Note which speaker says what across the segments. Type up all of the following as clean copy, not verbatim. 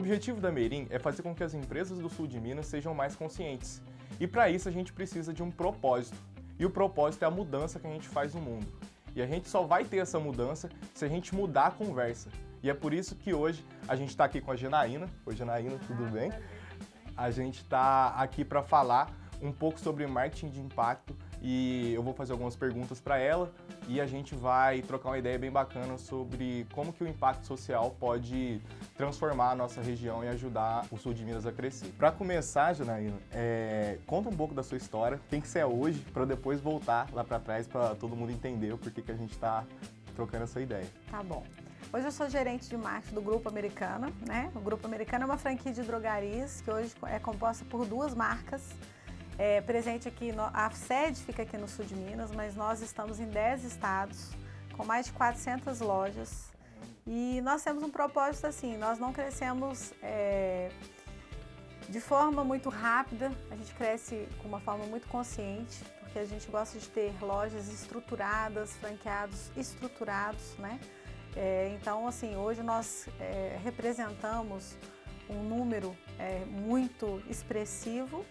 Speaker 1: objetivo da Meyrin é fazer com que as empresas do sul de Minas sejam mais conscientes. E para isso a gente precisa de um propósito. E o propósito é a mudança que a gente faz no mundo. E a gente só vai ter essa mudança se a gente mudar a conversa. E é por isso que hoje a gente está aqui com a Janaína. Oi, Janaína, tudo bem? A gente está aqui para falar um pouco sobre marketing de impacto e eu vou fazer algumas perguntas para ela e a gente vai trocar uma ideia bem bacana sobre como que o impacto social pode transformar a nossa região e ajudar o sul de Minas a crescer. Para começar, Janaína, conta um pouco da sua história, tem que ser hoje, para depois voltar lá para trás para todo mundo entender o porquê que a gente está trocando essa ideia.
Speaker 2: Tá bom. Hoje eu sou gerente de marketing do Grupo Americana, né? O Grupo Americana é uma franquia de drogarias que hoje é composta por 2 marcas. Presente aqui, a sede fica aqui no sul de Minas, mas nós estamos em 10 estados, com mais de 400 lojas. E nós temos um propósito assim, nós não crescemos de forma muito rápida, a gente cresce com uma forma muito consciente, porque a gente gosta de ter lojas estruturadas, franqueados estruturados, né? Então, assim, hoje nós representamos um número muito expressivo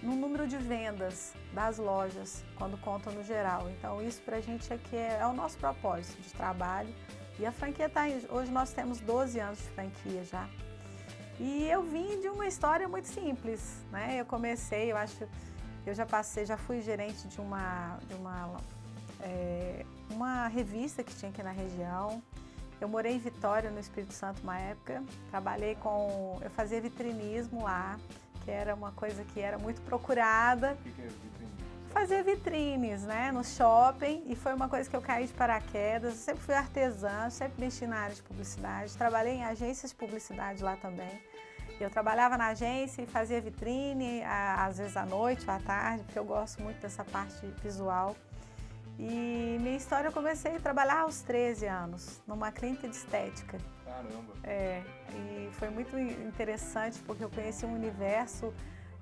Speaker 2: no número de vendas das lojas, quando conta no geral. Então, isso pra gente aqui é o nosso propósito de trabalho. E a franquia tá aí. Hoje nós temos 12 anos de franquia já. E eu vim de uma história muito simples, né? Eu comecei, eu já fui gerente de uma revista que tinha aqui na região. Eu morei em Vitória, no Espírito Santo, uma época. Eu fazia vitrinismo lá, que era uma coisa que era muito procurada.
Speaker 1: O que é vitrinismo?
Speaker 2: Fazer vitrines, né, no shopping, e foi uma coisa que eu caí de paraquedas. Eu sempre fui artesã, sempre mexi na área de publicidade, trabalhei em agências de publicidade lá também. Eu trabalhava na agência e fazia vitrine, às vezes à noite ou à tarde, porque eu gosto muito dessa parte visual. E minha história, eu comecei a trabalhar aos 13 anos, numa clínica de estética.
Speaker 1: Caramba!
Speaker 2: E foi muito interessante, porque eu conheci um universo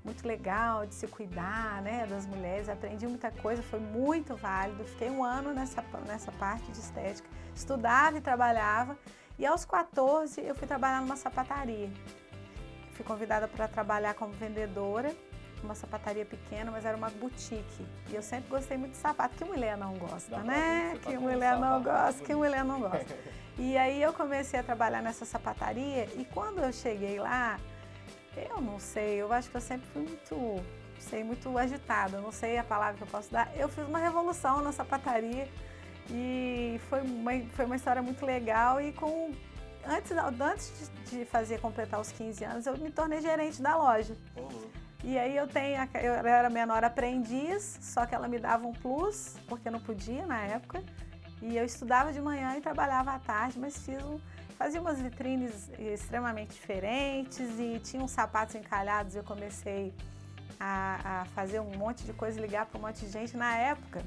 Speaker 2: muito legal de se cuidar, né, das mulheres, aprendi muita coisa, foi muito válido. Fiquei um ano nessa parte de estética, estudava e trabalhava, e aos 14 eu fui trabalhar numa sapataria. Fui convidada para trabalhar como vendedora, uma sapataria pequena, mas era uma boutique. E eu sempre gostei muito de sapato. Que mulher não gosta, né? Que mulher não gosta, que mulher não gosta. E aí eu comecei a trabalhar nessa sapataria e quando eu cheguei lá, eu não sei, eu acho que eu sempre fui muito agitada, não sei a palavra que eu posso dar. Eu fiz uma revolução na sapataria e foi uma história muito legal e antes de completar os 15 anos, eu me tornei gerente da loja. E aí eu era menor aprendiz, só que ela me dava um plus, porque eu não podia na época. E eu estudava de manhã e trabalhava à tarde, mas fazia umas vitrines extremamente diferentes e tinha uns sapatos encalhados. Eu comecei a fazer um monte de coisa, ligar para um monte de gente. Na época,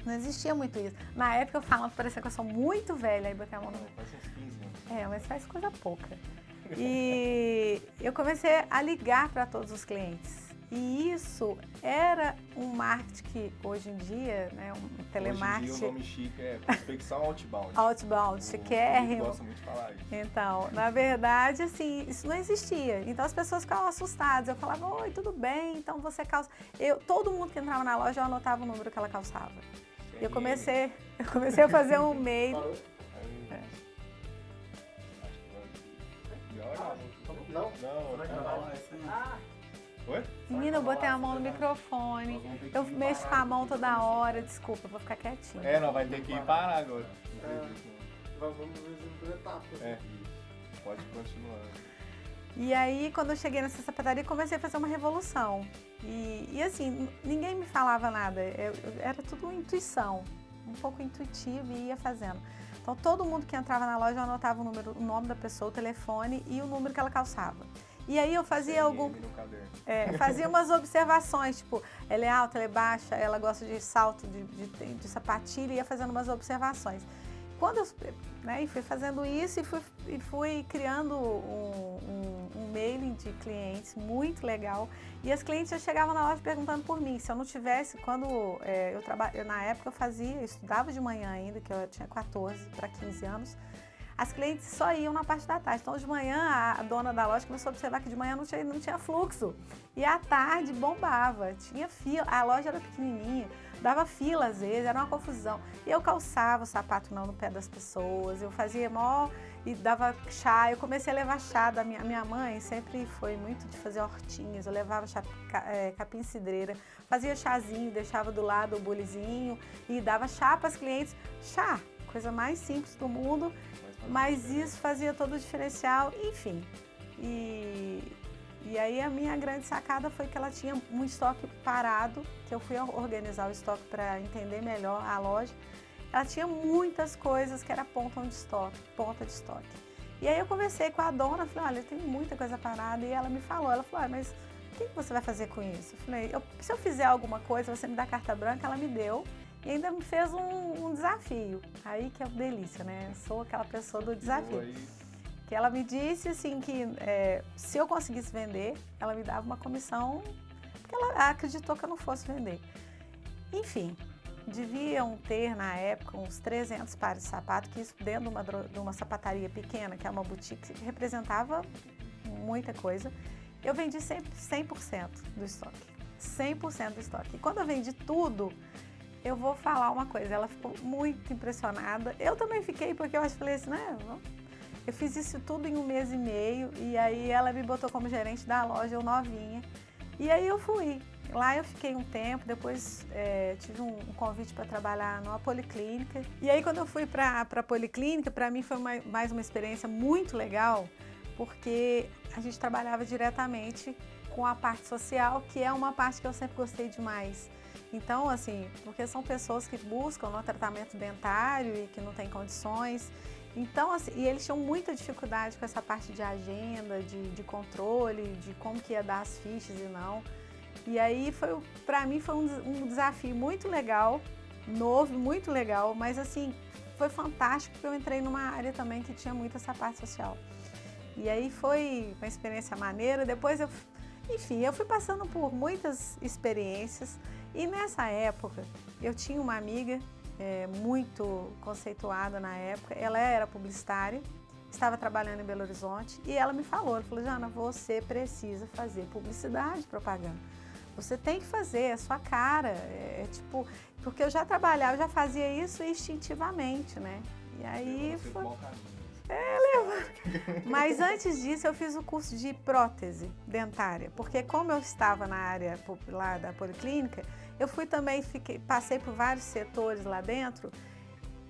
Speaker 2: não existia muito isso. Na época eu falava, parecia que eu sou muito velha. Aí botei a mão no...
Speaker 1: Faz uns 15 anos.
Speaker 2: Mas faz coisa pouca. E eu comecei a ligar para todos os clientes. E isso era um marketing que hoje em dia, né, um telemarketing...
Speaker 1: Hoje em dia o nome chique é prospecção outbound.
Speaker 2: Outbound, chiquérrimo.
Speaker 1: Eu gosto muito de falar isso.
Speaker 2: Então, na verdade, assim, isso não existia. Então as pessoas ficavam assustadas. Eu falava, oi, tudo bem, então você calça... Todo mundo que entrava na loja, eu anotava o número que ela calçava. E eu comecei a fazer um mail...
Speaker 1: Não. Oi?
Speaker 2: Menina, eu botei a mão no microfone. Eu mexo com a mão toda hora. Desculpa, eu vou ficar quietinha.
Speaker 1: Não, vai ter que parar agora.
Speaker 3: Vamos ver por etapas.
Speaker 1: Pode continuar.
Speaker 2: E aí, quando eu cheguei nessa sapataria, comecei a fazer uma revolução. E assim, ninguém me falava nada. Era tudo intuição. Um pouco intuitivo e ia fazendo. Então, todo mundo que entrava na loja, eu anotava o nome da pessoa, o telefone e o número que ela calçava. E aí eu fazia fazia umas observações, tipo, ela é alta, ela é baixa, ela gosta de salto, de sapatilha, e ia fazendo umas observações. Quando eu fui fazendo isso e fui criando um mailing de clientes muito legal. E as clientes já chegavam na loja perguntando por mim. Se eu não tivesse, na época eu estudava de manhã ainda, que eu tinha 14 para 15 anos. as clientes só iam na parte da tarde. Então, de manhã, a dona da loja começou a observar que de manhã não tinha fluxo. E à tarde bombava, tinha fila, a loja era pequenininha, dava fila às vezes, era uma confusão. E eu calçava o sapato não no pé das pessoas, eu fazia e dava chá. Eu comecei a levar chá da minha mãe, sempre foi muito de fazer hortinhas, eu levava capim-cidreira, fazia chazinho, deixava do lado o bulizinho e dava chá para as clientes. Chá, coisa mais simples do mundo, mas isso fazia todo o diferencial, enfim. E aí a minha grande sacada foi que ela tinha um estoque parado, que eu fui organizar o estoque para entender melhor a loja. Ela tinha muitas coisas que era ponta de estoque. E aí eu conversei com a dona, falei, olha, tem muita coisa parada, e ela me falou, mas o que você vai fazer com isso? Eu falei, se eu fizer alguma coisa, você me dá carta branca. Ela me deu e ainda me fez um desafio. Aí que é uma delícia, né? Eu sou aquela pessoa do desafio. Que ela me disse assim que se eu conseguisse vender, ela me dava uma comissão, porque ela acreditou que eu não fosse vender. Enfim, deviam ter na época uns 300 pares de sapato, que isso dentro de uma sapataria pequena, que é uma boutique, representava muita coisa. Eu vendi 100% do estoque, 100% do estoque. E quando eu vendi tudo, eu vou falar uma coisa, ela ficou muito impressionada. Eu também fiquei, porque eu falei assim, né? Eu fiz isso tudo em 1 mês e meio, e aí ela me botou como gerente da loja, eu novinha. E aí eu fui. Lá eu fiquei um tempo, depois tive um convite para trabalhar numa policlínica. E aí quando eu fui para a policlínica, para mim foi mais uma experiência muito legal, porque a gente trabalhava diretamente com a parte social, que é uma parte que eu sempre gostei demais. Então, assim, porque são pessoas que buscam no tratamento dentário e que não têm condições. Então, assim, e eles tinham muita dificuldade com essa parte de agenda, de controle, de como que ia dar as fichas e não. E aí, para mim, foi um desafio muito legal, novo, muito legal, mas assim, foi fantástico porque eu entrei numa área também que tinha muito essa parte social. E aí foi uma experiência maneira. Depois eu fui passando por muitas experiências e nessa época eu tinha uma amiga muito conceituada na época, ela era publicitária, estava trabalhando em Belo Horizonte e ela me falou, Jana, você precisa fazer publicidade, propaganda. Você tem que fazer, é sua cara, tipo, porque eu já trabalhava, eu já fazia isso instintivamente, né? E aí foi... Mas antes disso eu fiz o curso de prótese dentária, porque como eu estava na área lá da policlínica, eu fui também, passei por vários setores lá dentro,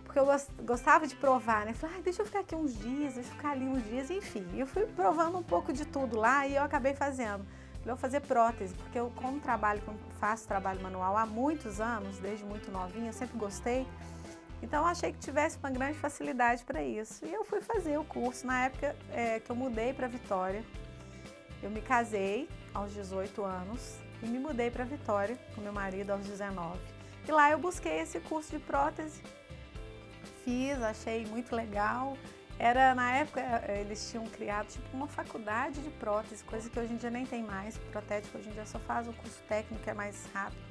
Speaker 2: porque eu gostava de provar, né? Falei, deixa eu ficar aqui uns dias, deixa eu ficar ali uns dias, enfim. Eu fui provando um pouco de tudo lá e eu acabei fazendo. Eu vou fazer prótese, porque eu faço trabalho manual há muitos anos, desde muito novinha, eu sempre gostei. Então, eu achei que tivesse uma grande facilidade para isso. E eu fui fazer o curso. Na época que eu mudei para Vitória, eu me casei aos 18 anos e me mudei para Vitória com meu marido aos 19. E lá eu busquei esse curso de prótese. Fiz, achei muito legal. Na época, eles tinham criado tipo uma faculdade de prótese, coisa que hoje em dia nem tem mais. Protético hoje em dia só faz o curso técnico, que é mais rápido.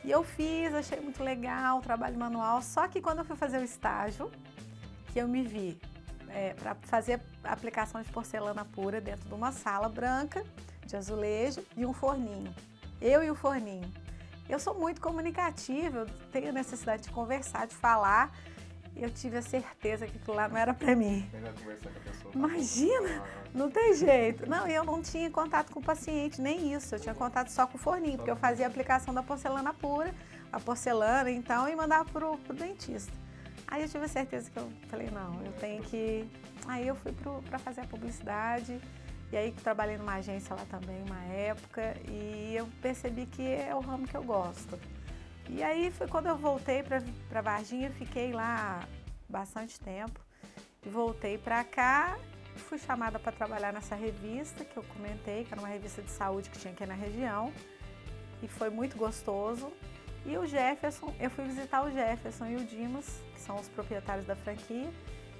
Speaker 2: E eu fiz, achei muito legal o trabalho manual, só que quando eu fui fazer o estágio, que eu me vi para fazer aplicação de porcelana pura dentro de uma sala branca, de azulejo e um forninho. Eu e o forninho. Eu sou muito comunicativa, eu tenho necessidade de conversar, de falar. Eu tive a certeza que aquilo lá não era para mim. Imagina, não tem jeito. Não, eu não tinha contato com o paciente, nem isso. Eu tinha contato só com o forninho, porque eu fazia a aplicação da porcelana pura, a porcelana, então, e mandava pro dentista. Aí eu tive a certeza que eu falei, não, eu tenho que... Aí eu fui para fazer a publicidade, e aí trabalhei numa agência lá também, uma época, e eu percebi que é o ramo que eu gosto. E aí foi quando eu voltei para Varginha, fiquei lá bastante tempo e voltei para cá. Fui chamada para trabalhar nessa revista que eu comentei, que era uma revista de saúde que tinha aqui na região e foi muito gostoso. E o Jefferson, eu fui visitar o Jefferson e o Dimas, que são os proprietários da franquia,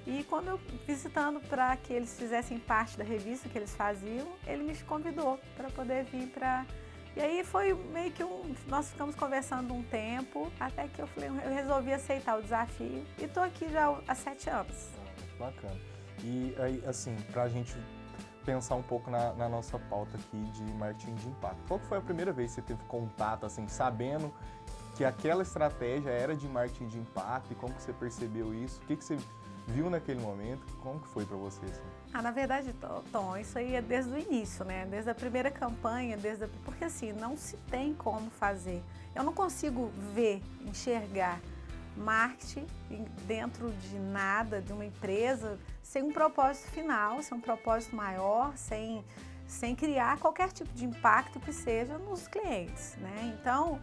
Speaker 2: e quando eu visitando para que eles fizessem parte da revista que eles faziam, ele me convidou para poder vir para... E aí foi meio que nós ficamos conversando um tempo, até que eu resolvi aceitar o desafio e estou aqui já há 7 anos.
Speaker 1: Bacana. E aí, assim, pra gente pensar um pouco na nossa pauta aqui de marketing de impacto. Qual que foi a primeira vez que você teve contato, assim, sabendo que aquela estratégia era de marketing de impacto e como que você percebeu isso? O que você viu naquele momento? Como que foi para você? Assim?
Speaker 2: Na verdade, Tom, isso aí é desde o início, né? Desde a primeira campanha, porque assim, não se tem como fazer. Eu não consigo enxergar marketing dentro de nada, de uma empresa, sem um propósito final, sem um propósito maior, sem criar qualquer tipo de impacto que seja nos clientes, né? Então,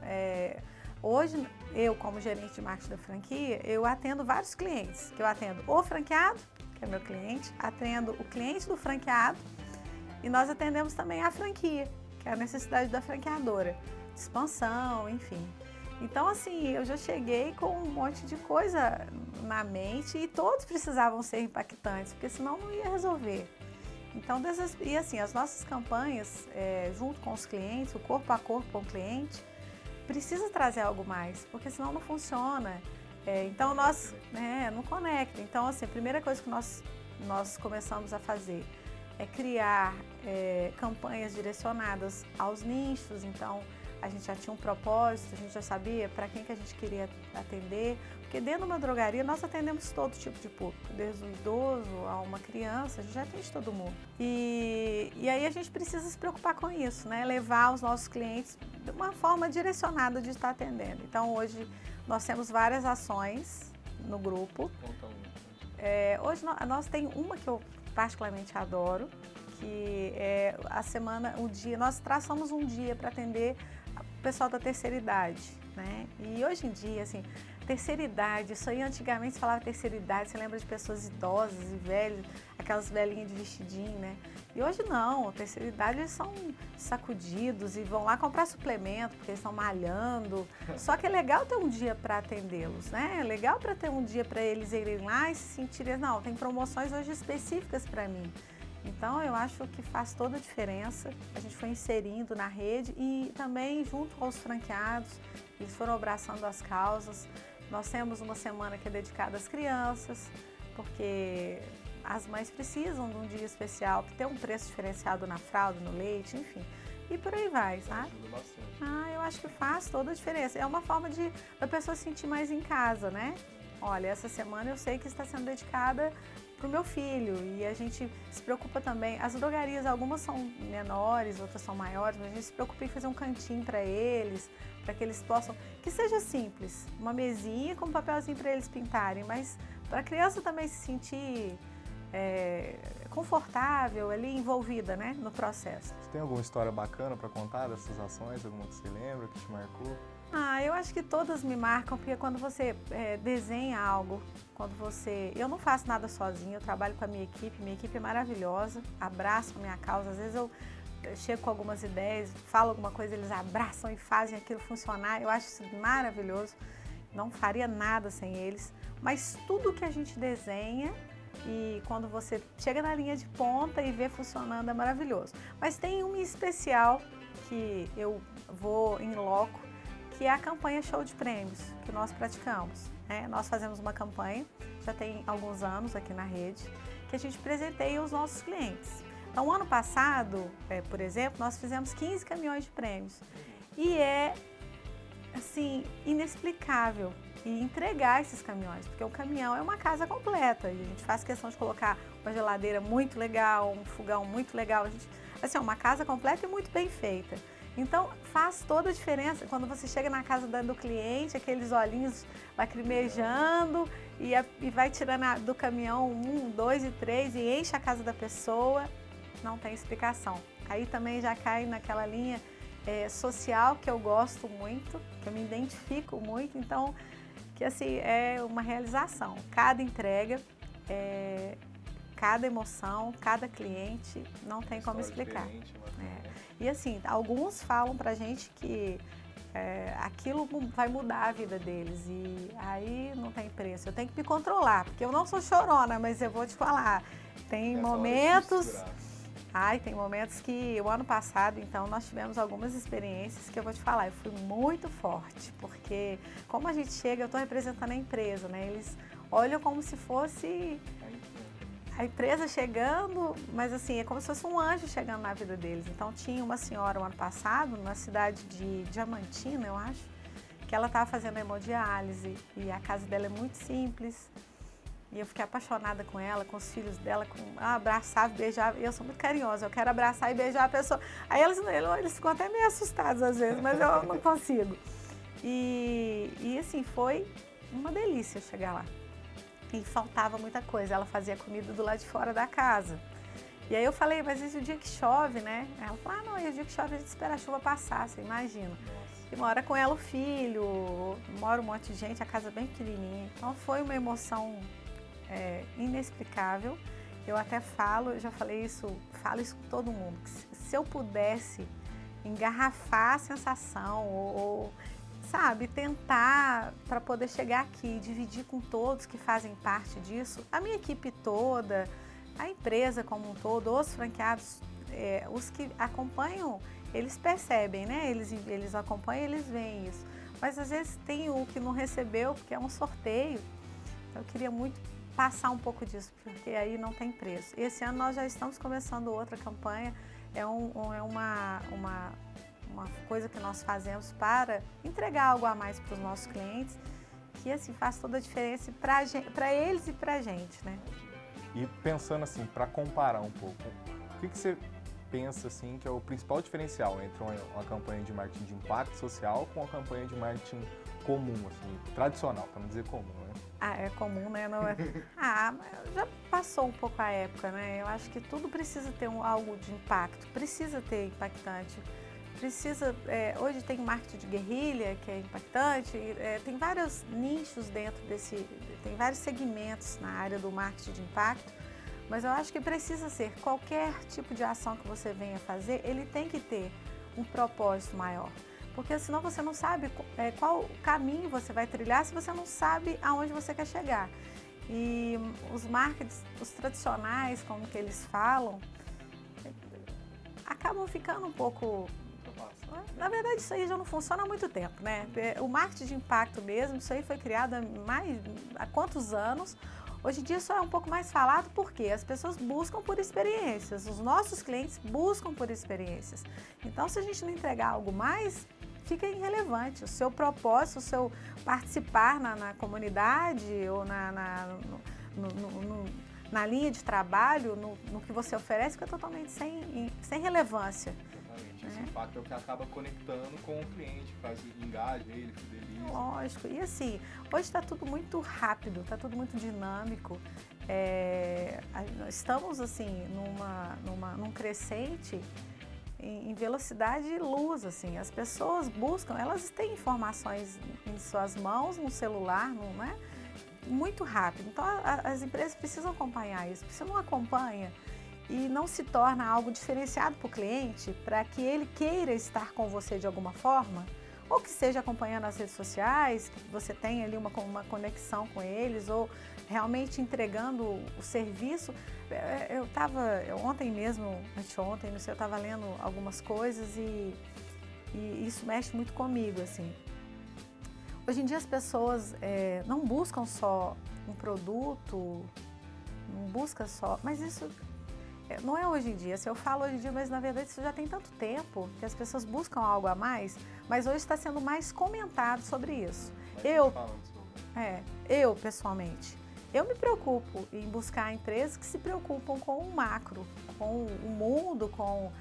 Speaker 2: hoje, eu como gerente de marketing da franquia, eu atendo vários clientes, que eu atendo o franqueado, que é meu cliente, atendo o cliente do franqueado e nós atendemos também a franquia, que é a necessidade da franqueadora, de expansão, enfim. Então, assim, eu já cheguei com um monte de coisa na mente e todos precisavam ser impactantes, porque senão não ia resolver. Então, e assim, as nossas campanhas, junto com os clientes, o corpo a corpo com o cliente, precisa trazer algo mais, porque senão não funciona. Então, não conecta. Então, assim, a primeira coisa que nós começamos a fazer é criar campanhas direcionadas aos nichos. Então, a gente já tinha um propósito, a gente já sabia para quem que a gente queria atender, porque dentro de uma drogaria nós atendemos todo tipo de público, desde o idoso a uma criança, a gente já atende todo mundo. E aí a gente precisa se preocupar com isso, né? Levar os nossos clientes de uma forma direcionada de estar atendendo. Então hoje nós temos várias ações no grupo. Hoje nós tem uma que eu particularmente adoro, que é a semana, nós traçamos um dia para atender o pessoal da terceira idade, né? E hoje em dia, assim, terceira idade, isso aí antigamente se falava terceira idade, você lembra de pessoas idosas e velhas, aquelas velhinhas de vestidinho, né? E hoje não, a terceira idade eles são sacudidos e vão lá comprar suplemento, porque eles estão malhando. Só que é legal ter um dia para atendê-los, né? É legal para ter um dia para eles irem lá e se sentirem, não, tem promoções hoje específicas para mim. Então, eu acho que faz toda a diferença. A gente foi inserindo na rede e também junto aos franqueados, eles foram abraçando as causas. Nós temos uma semana que é dedicada às crianças, porque as mães precisam de um dia especial, que tem um preço diferenciado na fralda, no leite, enfim. E por aí vai, sabe? Eu acho que faz toda a diferença. É uma forma da pessoa se sentir mais em casa, né? Olha, essa semana eu sei que está sendo dedicada para o meu filho e a gente se preocupa também. As drogarias, algumas são menores, outras são maiores, mas a gente se preocupa em fazer um cantinho para eles, para que eles possam, que seja simples, uma mesinha com um papelzinho para eles pintarem, mas para a criança também se sentir confortável ali, envolvida, né, no processo.
Speaker 1: Você tem alguma história bacana para contar dessas ações, alguma que você lembra, que te marcou?
Speaker 2: Eu acho que todas me marcam, porque quando você desenha algo, eu não faço nada sozinha, eu trabalho com a minha equipe é maravilhosa, abraçam a minha causa, às vezes eu chego com algumas ideias, falo alguma coisa, eles abraçam e fazem aquilo funcionar, eu acho isso maravilhoso, não faria nada sem eles, mas tudo que a gente desenha e quando você chega na linha de ponta e vê funcionando é maravilhoso. Mas tem um especial que eu vou em loco, que é a campanha Show de Prêmios, que nós praticamos. Nós fazemos uma campanha, já tem alguns anos aqui na rede, que a gente presenteia os nossos clientes. Então, ano passado, por exemplo, nós fizemos 15 caminhões de prêmios. E é, assim, inexplicável entregar esses caminhões, porque o caminhão é uma casa completa e a gente faz questão de colocar uma geladeira muito legal, um fogão muito legal, assim, uma casa completa e muito bem feita. Então, faz toda a diferença quando você chega na casa do cliente, aqueles olhinhos lacrimejando e vai tirando do caminhão 1, 2 e 3 e enche a casa da pessoa, não tem explicação. Aí também já cai naquela linha social que eu gosto muito, que eu me identifico muito, então, que assim, é uma realização. Cada entrega, cada emoção, cada cliente, não tem como explicar. E assim, alguns falam pra gente que aquilo vai mudar a vida deles e aí não tem preço. Eu tenho que me controlar, porque eu não sou chorona, mas eu vou te falar, tem momentos... tem momentos que o ano passado, então, nós tivemos algumas experiências que eu vou te falar, eu fui muito forte, porque como a gente chega, eu estou representando a empresa, né? Eles olham como se fosse a empresa chegando, mas assim, é como se fosse um anjo chegando na vida deles. Então tinha uma senhora o ano passado, na cidade de Diamantina, eu acho, que ela estava fazendo hemodiálise e a casa dela é muito simples. E eu fiquei apaixonada com ela, com os filhos dela, abraçava, beijava. E eu sou muito carinhosa, eu quero abraçar e beijar a pessoa. Aí eles ficam até meio assustados às vezes, mas eu não consigo. E assim, foi uma delícia chegar lá. E faltava muita coisa, ela fazia comida do lado de fora da casa. E aí eu falei, mas esse é o dia que chove, né? Ela falou, não, e o dia que chove a gente espera a chuva passar, você imagina. E mora com ela o filho, mora um monte de gente, a casa é bem pequenininha. Então foi uma emoção inexplicável. Eu até falo, já falei isso, falo isso com todo mundo, que se eu pudesse engarrafar a sensação ou sabe, tentar para poder chegar aqui, dividir com todos que fazem parte disso, a minha equipe toda, a empresa como um todo, os franqueados, os que acompanham, eles percebem, né? Eles acompanham, eles veem isso. Mas às vezes tem o que não recebeu, porque é um sorteio. Então, eu queria muito passar um pouco disso, porque aí não tem preço. Esse ano nós já estamos começando outra campanha, uma coisa que nós fazemos para entregar algo a mais para os nossos clientes, que assim faz toda a diferença para eles e para a gente, né?
Speaker 1: E pensando assim, para comparar um pouco, o que você pensa assim que é o principal diferencial entre uma campanha de marketing de impacto social com uma campanha de marketing comum, assim, tradicional, para não dizer comum, né?
Speaker 2: É comum, né? Não é... já passou um pouco a época, né? Eu acho que tudo precisa ter algo de impacto, precisa ter impactante. Hoje tem marketing de guerrilha, que é impactante, tem vários nichos dentro tem vários segmentos na área do marketing de impacto, mas eu acho que precisa ser, qualquer tipo de ação que você venha fazer, ele tem que ter um propósito maior, porque senão você não sabe qual caminho você vai trilhar se você não sabe aonde você quer chegar. E os marketings, os tradicionais, como que eles falam, acabam ficando um pouco... Na verdade, isso aí já não funciona há muito tempo, né? O marketing de impacto mesmo, isso aí foi criado há quantos anos? Hoje em dia isso é um pouco mais falado porque as pessoas buscam por experiências, os nossos clientes buscam por experiências. Então, se a gente não entregar algo mais, fica irrelevante. O seu propósito, o seu participar na comunidade ou na linha de trabalho, no que você oferece, fica totalmente sem relevância.
Speaker 1: Esse impacto é o que acaba conectando com o cliente, engaja ele, fideliza.
Speaker 2: Lógico. E assim, hoje está tudo muito rápido, está tudo muito dinâmico. Estamos assim num crescente em velocidade de luz, assim. As pessoas buscam, elas têm informações em suas mãos, no celular, não é? Muito rápido. Então as empresas precisam acompanhar isso. Se não acompanha e não se torna algo diferenciado para o cliente, para que ele queira estar com você de alguma forma, ou que seja acompanhando as redes sociais, que você tenha ali uma conexão com eles, ou realmente entregando o serviço. Eu estava, ontem mesmo, anteontem, não sei, eu estava lendo algumas coisas e isso mexe muito comigo, assim. Hoje em dia as pessoas não buscam só um produto, não buscam só, mas isso... Não é hoje em dia, se eu falo hoje em dia, mas na verdade isso já tem tanto tempo que as pessoas buscam algo a mais, mas hoje está sendo mais comentado sobre isso. Eu pessoalmente, eu me preocupo em buscar empresas que se preocupam com o macro, com o mundo, com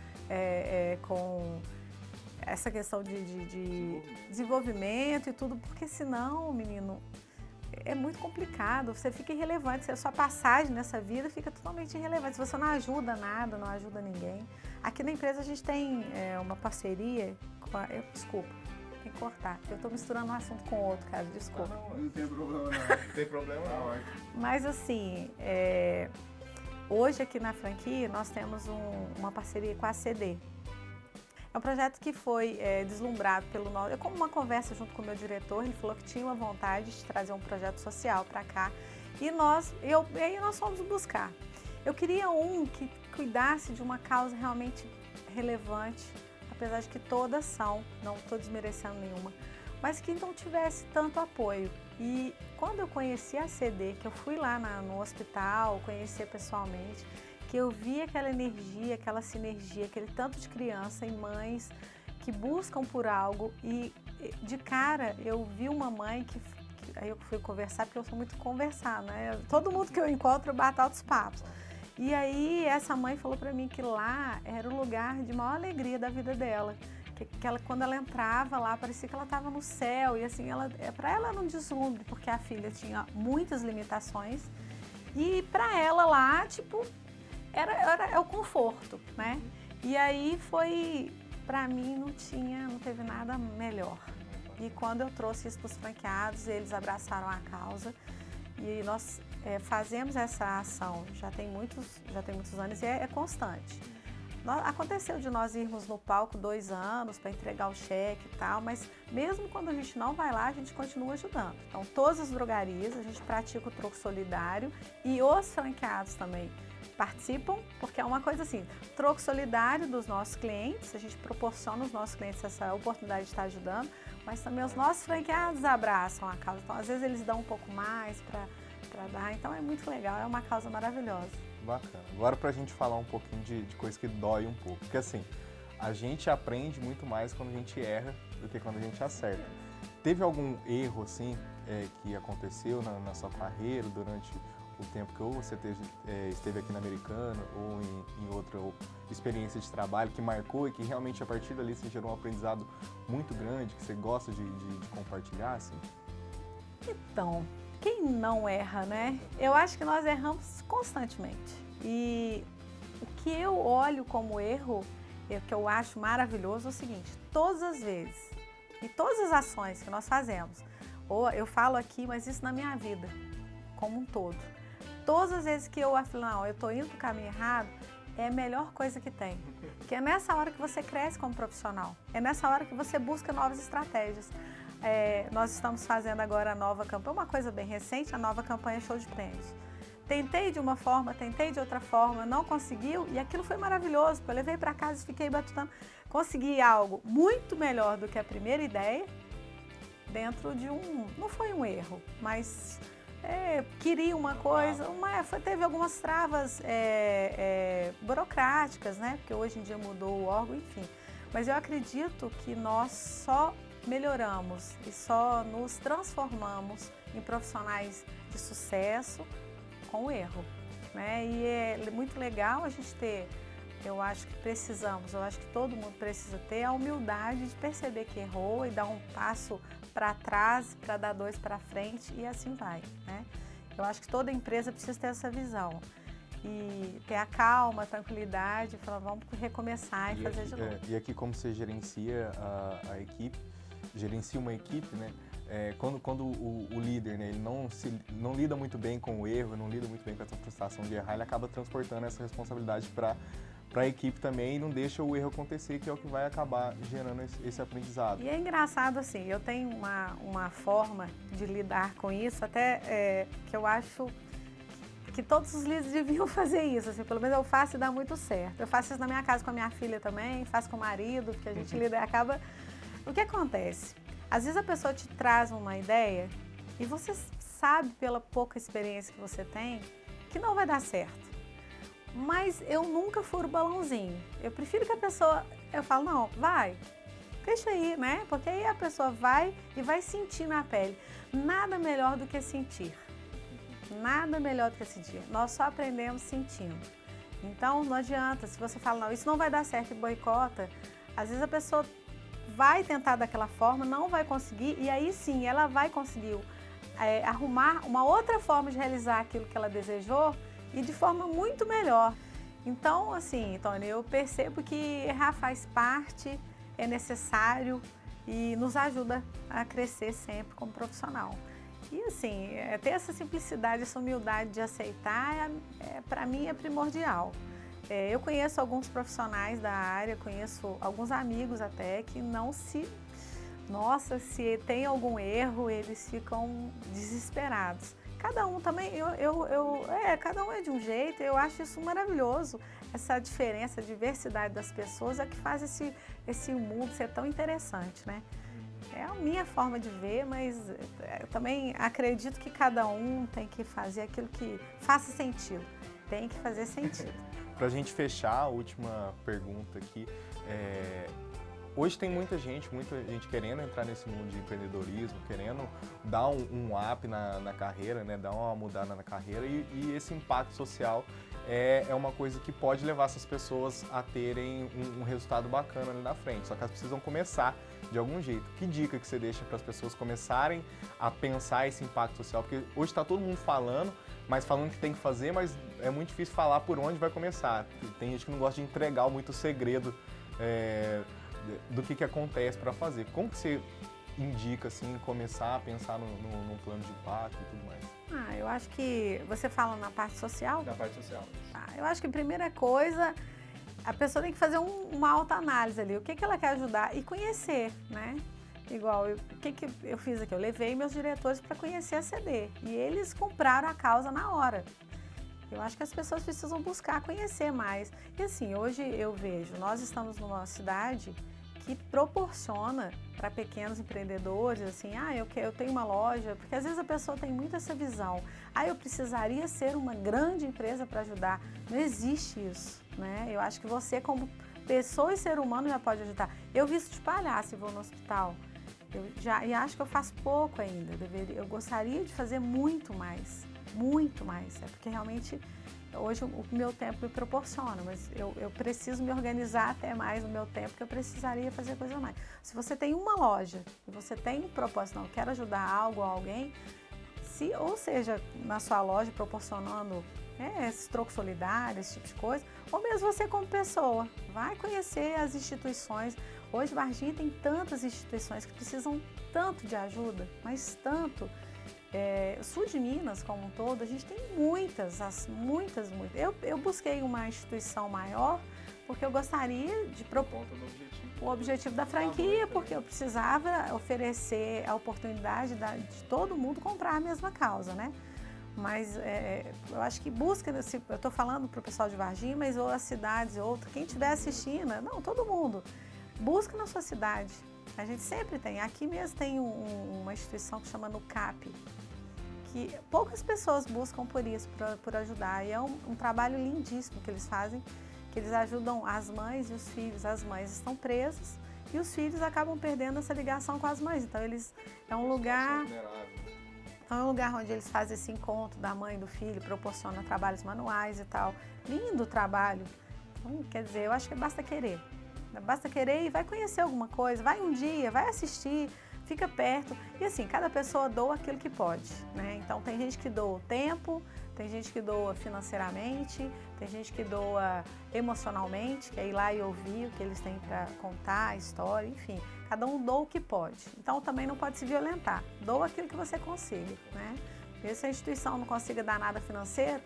Speaker 2: essa questão de desenvolvimento e tudo, porque senão, menino, é muito complicado, você fica irrelevante, a sua passagem nessa vida fica totalmente irrelevante, se você não ajuda nada, não ajuda ninguém. Aqui na empresa a gente tem uma parceria com desculpa, tem que cortar, eu estou misturando um assunto com outro, cara, desculpa.
Speaker 3: Não tem problema não. Não tem problema não.
Speaker 2: Mas assim, hoje aqui na franquia nós temos uma parceria com a CD. É um projeto que foi deslumbrado pelo nosso... como uma conversa junto com o meu diretor, ele falou que tinha uma vontade de trazer um projeto social para cá. E aí nós fomos buscar. Eu queria um que cuidasse de uma causa realmente relevante, apesar de que todas são, não estou desmerecendo nenhuma, mas que não tivesse tanto apoio. E quando eu conheci a CD, que eu fui lá no hospital, conhecer pessoalmente, que eu vi aquela energia, aquela sinergia, aquele tanto de criança e mães que buscam por algo, e de cara eu vi uma mãe que aí eu fui conversar, porque eu sou muito conversar, né? Todo mundo que eu encontro eu bato altos papos. E aí essa mãe falou para mim que lá era o lugar de maior alegria da vida dela. Que ela, quando ela entrava lá, parecia que ela estava no céu. E assim, para ela era um deslumbre, porque a filha tinha muitas limitações. E para ela lá, tipo, era o conforto, né? E aí foi, para mim, não teve nada melhor. E quando eu trouxe isso para os franqueados, eles abraçaram a causa. E nós fazemos essa ação já tem muitos anos e é constante. Aconteceu de nós irmos no palco 2 anos para entregar o cheque e tal, mas mesmo quando a gente não vai lá, a gente continua ajudando. Então, todas as drogarias, a gente pratica o troco solidário e os franqueados também participam, porque é uma coisa assim, troco solidário dos nossos clientes, a gente proporciona aos nossos clientes essa oportunidade de estar ajudando, mas também os nossos franqueados abraçam a causa. Então, às vezes, eles dão um pouco mais para dar, então é muito legal, é uma causa maravilhosa.
Speaker 1: Bacana. Agora pra gente falar um pouquinho de coisa que dói um pouco, porque assim, a gente aprende muito mais quando a gente erra do que quando a gente acerta. Teve algum erro assim que aconteceu na sua carreira durante o tempo que ou você esteve aqui na Americana ou em outra experiência de trabalho que marcou e que realmente a partir dali você gerou um aprendizado muito grande, que você gosta de compartilhar, assim?
Speaker 2: Então, quem não erra, né? Eu acho que nós erramos constantemente. E o que eu olho como erro, que eu acho maravilhoso, é o seguinte: todas as vezes e todas as ações que nós fazemos, ou eu falo aqui, mas isso na minha vida, como um todo, todas as vezes que eu falo, não, eu estou indo para o caminho errado, é a melhor coisa que tem. Porque é nessa hora que você cresce como profissional, é nessa hora que você busca novas estratégias. Nós estamos fazendo agora a nova campanha, uma coisa bem recente, a nova campanha Show de Prêmios. Tentei de uma forma, tentei de outra forma, não conseguiu e aquilo foi maravilhoso, porque eu levei para casa e fiquei batutando. Consegui algo muito melhor do que a primeira ideia, dentro de não foi um erro, mas queria uma coisa, teve algumas travas burocráticas, né? Porque hoje em dia mudou o órgão, enfim. Mas eu acredito que nós só melhoramos e só nos transformamos em profissionais de sucesso com o erro, né? E é muito legal a gente ter, eu acho que todo mundo precisa ter a humildade de perceber que errou e dar um passo para trás, para dar 2 para frente e assim vai, né? Eu acho que toda empresa precisa ter essa visão e ter a calma, a tranquilidade, falar, vamos recomeçar e fazer de novo.
Speaker 1: E aqui como você gerencia a equipe, gerencia uma equipe, né? Quando o líder, né, ele não lida muito bem com o erro, não lida muito bem com essa frustração de errar, ele acaba transportando essa responsabilidade para a equipe também e não deixa o erro acontecer, que é o que vai acabar gerando esse aprendizado.
Speaker 2: E é engraçado assim, eu tenho uma forma de lidar com isso, até que eu acho que todos os líderes deviam fazer isso, assim, pelo menos eu faço e dá muito certo. Eu faço isso na minha casa com a minha filha também, faço com o marido, porque a gente lida e acaba... O que acontece? Às vezes a pessoa te traz uma ideia e você sabe, pela pouca experiência que você tem, que não vai dar certo. Mas eu nunca furo balãozinho. Eu prefiro que a pessoa... Eu falo, não, vai, deixa aí, né? Porque aí a pessoa vai e vai sentir na pele. Nada melhor do que sentir. Nada melhor do que sentir. Nós só aprendemos sentindo. Então, não adianta. Se você fala, não, isso não vai dar certo e boicota, às vezes a pessoa vai tentar daquela forma, não vai conseguir, e aí sim, ela vai conseguir arrumar uma outra forma de realizar aquilo que ela desejou e de forma muito melhor. Então, assim, Tony, eu percebo que errar faz parte, é necessário e nos ajuda a crescer sempre como profissional. E assim, ter essa simplicidade, essa humildade de aceitar, para mim é primordial. Eu conheço alguns profissionais da área, conheço alguns amigos até que nossa, se tem algum erro, eles ficam desesperados. Cada um também, cada um é de um jeito, eu acho isso maravilhoso. Essa diferença, a diversidade das pessoas é que faz esse mundo ser tão interessante, né? É a minha forma de ver, mas eu também acredito que cada um tem que fazer aquilo que faça sentido. Tem que fazer sentido.
Speaker 1: Para a gente fechar, a última pergunta aqui. Hoje tem muita gente querendo entrar nesse mundo de empreendedorismo, querendo dar um up na carreira, né? Dar uma mudada na carreira e esse impacto social é uma coisa que pode levar essas pessoas a terem um resultado bacana ali na frente, só que elas precisam começar de algum jeito. Que dica que você deixa para as pessoas começarem a pensar esse impacto social? Porque hoje está todo mundo falando, mas falando que tem que fazer, mas é muito difícil falar por onde vai começar. Tem gente que não gosta de entregar muito segredo do que acontece para fazer. Como que você indica, assim, começar a pensar num plano de impacto e tudo mais?
Speaker 2: Eu acho que você fala na parte social?
Speaker 3: Na parte social.
Speaker 2: Eu acho que a primeira coisa, a pessoa tem que fazer uma autoanálise ali. O que ela quer ajudar e conhecer, né? Igual, o que eu fiz aqui? Eu levei meus diretores para conhecer a CD e eles compraram a causa na hora. Eu acho que as pessoas precisam buscar conhecer mais. E assim, hoje eu vejo, nós estamos numa cidade que proporciona para pequenos empreendedores, assim, eu tenho uma loja, porque às vezes a pessoa tem muito essa visão, eu precisaria ser uma grande empresa para ajudar. Não existe isso, né? Eu acho que você, como pessoa e ser humano, já pode ajudar. Eu visto de palhaço e vou no hospital, e acho que eu faço pouco ainda, eu gostaria de fazer muito mais, porque realmente hoje o meu tempo me proporciona, mas eu preciso me organizar até mais no meu tempo, que eu precisaria fazer coisa a mais. Se você tem uma loja e você tem um propósito, não, quero ajudar algo ou alguém, ou seja, na sua loja proporcionando esse troco solidário, esse tipo de coisa, ou mesmo você como pessoa, vai conhecer as instituições. Hoje Varginha tem tantas instituições que precisam tanto de ajuda, mas tanto. O sul de Minas, como um todo, a gente tem muitas. Eu busquei uma instituição maior porque eu gostaria de propor o objetivo da franquia, porque eu precisava oferecer a oportunidade de todo mundo comprar a mesma causa, né? Mas eu acho que busca, eu estou falando para o pessoal de Varginha, mas ou as cidades, quem estiver assistindo, não, todo mundo, busca na sua cidade. A gente sempre tem, aqui mesmo tem uma instituição que chama NUCAP, que poucas pessoas buscam por isso, por ajudar. E é um trabalho lindíssimo que eles fazem, que eles ajudam as mães e os filhos. As mães estão presas e os filhos acabam perdendo essa ligação com as mães. Então, é um lugar onde eles fazem esse encontro da mãe e do filho, proporciona trabalhos manuais e tal. Lindo trabalho. Então, quer dizer, eu acho que basta querer. Basta querer e vai conhecer alguma coisa, vai um dia, vai assistir, fica perto. E assim, cada pessoa doa aquilo que pode, né? Então tem gente que doa o tempo, tem gente que doa financeiramente, tem gente que doa emocionalmente, que é ir lá e ouvir o que eles têm para contar, a história, enfim. Cada um doa o que pode. Então também não pode se violentar. Doa aquilo que você consiga, né? E se a instituição não consiga dar nada financeiro,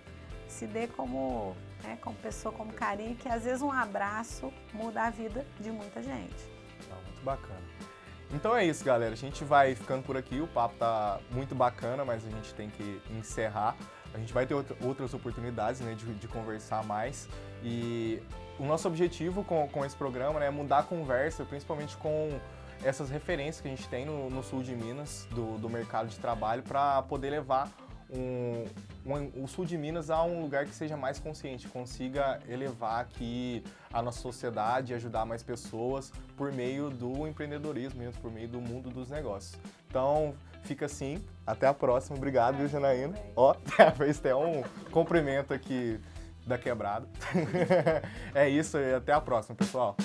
Speaker 2: se dê como pessoa, como carinho, que às vezes um abraço muda a vida de muita gente.
Speaker 1: Muito bacana. Então é isso, galera. A gente vai ficando por aqui. O papo tá muito bacana, mas a gente tem que encerrar. A gente vai ter outras oportunidades, né, de conversar mais. E o nosso objetivo com esse programa, né, é mudar a conversa, principalmente com essas referências que a gente tem no sul de Minas, do mercado de trabalho, para poder levar o sul de Minas a um lugar que seja mais consciente, consiga elevar aqui a nossa sociedade e ajudar mais pessoas por meio do empreendedorismo mesmo, por meio do mundo dos negócios. Então, fica assim, até a próxima. Obrigado, viu, Janaína? Fez até um cumprimento aqui da quebrada. É isso, e até a próxima, pessoal.